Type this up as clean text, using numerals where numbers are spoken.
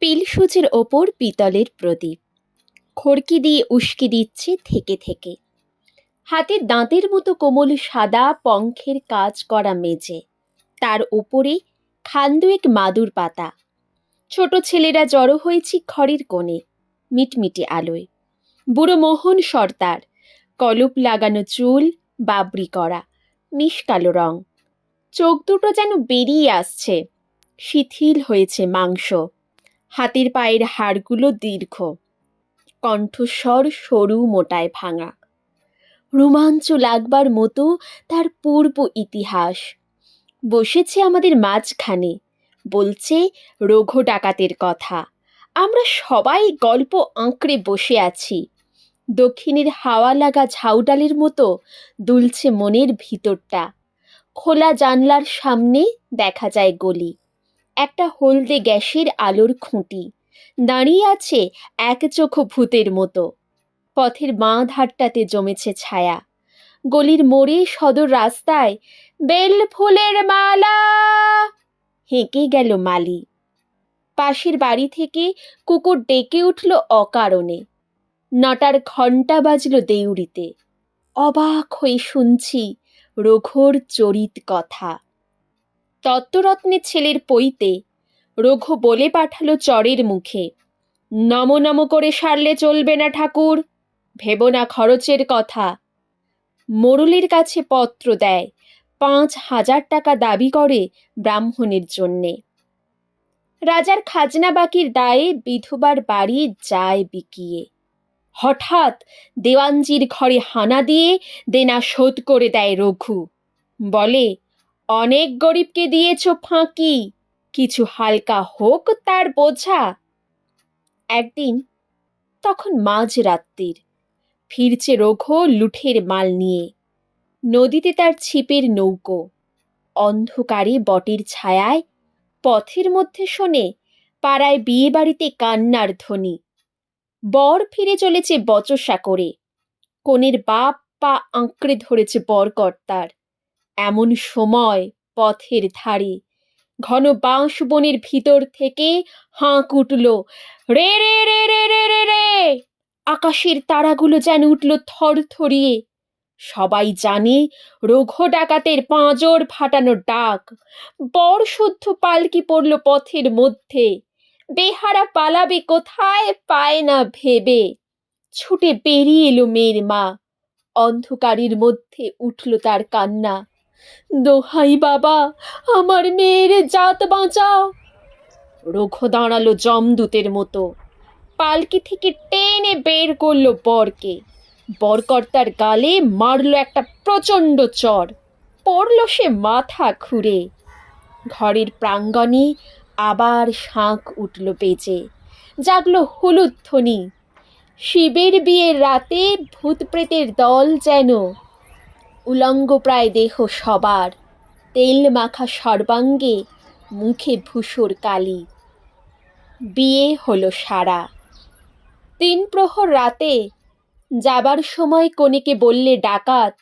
পিলসূচের ওপর পিতলের প্রদীপ খড়কি দিয়ে উস্কে দিচ্ছে থেকে থেকে। হাতে দাঁতের মতো কোমল সাদা পঙ্খের কাজ করা মেঝে, তার উপরে খান দুয়েক মাদুর পাতা। ছোট ছেলেরা জড়ো হয়েছে ঘরের কোণে, মিটমিটে আলোয়। বুড়ো মোহন সর্দার, কলপ লাগানো চুল, বাবরি করা, মিশকালো রং। চোখ দুটো যেন বেরিয়ে আসছে, শিথিল হয়েছে মাংস। হাতের পায়ের হাড়গুলো দীর্ঘ, কণ্ঠস্বর সরু মোটায় ভাঙা। রোমাঞ্চ লাগবার মতো তার পূর্ব ইতিহাস। বসেছে আমাদের মাঝখানে, বলছে রঘু ডাকাতের কথা। আমরা সবাই গল্প আঁকড়ে বসে আছি। দক্ষিণের হাওয়া লাগা ঝাউডালের মতো দুলছে মনের ভিতরটা। খোলা জানলার সামনে দেখা যায় গলি, একটা হলদে গ্যাসের আলোর খুঁটি। দাঁড়িয়ে আছে এক চোখ ভূতের মতো। পথের বাঁ ধারটাতে জমেছে ছায়া। গলির মোড়ে সদর রাস্তায় বেল ফুলের মালা হেঁকে গেল মালি। পাশের বাড়ি থেকে কুকুর ডেকে উঠল অকারণে। 9টার ঘণ্টা বাজল দেউড়িতে। অবাক হয়ে শুনছি রঘুর চরিত কথা। তত্ত্বরত্নের ছেলের পৈতে রঘু বলে পাঠালো চরের মুখে, নম নম করে সারলে চলবে না ঠাকুর, ভেবো না খরচের কথা। মোড়লের কাছে পত্র দেয়, 5,000 টাকা দাবি করে ব্রাহ্মণের জন্যে। রাজার খাজনা বাকির দায়ে বিধবার বাড়ি যায় বিকিয়ে। হঠাৎ দেওয়ানজির ঘরে হানা দিয়ে দেনা শোধ করে দেয় রঘু। বলে, অনেক গরিবকে দিয়েছ ফাঁকি, কিছু হালকা হোক তার বোঝা। একদিন, তখন মাঝরাত্রির, ফিরছে রঘু লুঠের মাল নিয়ে। নদীতে তার ছিপের নৌকো। অন্ধকারে বটের ছায়ায় পথের মধ্যে শোনে পাড়ায় বিয়ে বাড়িতে কান্নার ধ্বনি। বর ফিরে চলেছে বচসা করে, কনের বাপ পা আঁকড়ে ধরেছে বরকর্তার। এমন সময় পথের ধারে ঘন বাঁশ বনের ভিতর থেকে হাঁক উঠল, রে রে রে রে রে রে রে। আকাশের তারাগুলো যেন উঠল থরথরিয়ে। সবাই জানে রঘু ডাকাতের পাঁজর ফাটানো ডাক। বর শুদ্ধ পালকি পড়ল পথের মধ্যে। বেহারা পালাবে কোথায় পায় না ভেবে। ছুটে বেরিয়ে এলো মেয়ের মা। অন্ধকারের মধ্যে উঠল তার কান্না, দোহাই বাবা, আমার মেয়ের জাত বাঁচাও। রঘু দাঁড়ালো যমদূতের মতো, পালকি থেকে টেনে বের করলো বরকে। বরকর্তার গালে মারল একটা প্রচণ্ড চড়, পড়ল সে মাথা খুঁড়ে। ঘরের প্রাঙ্গণে আবার শাঁখ উঠল বেজে, জাগলো হলুদ ধ্বনি। শিবের বিয়ের রাতে ভূত প্রেতের দল যেন। উলঙ্গ প্রায় দেহ সবার, তেল মাখা সর্বাঙ্গে, মুখে ভূষর কালি। বিয়ে হলো সারা। 3 প্রহর রাতে যাবার সময় কনেকে বললে ডাকাত,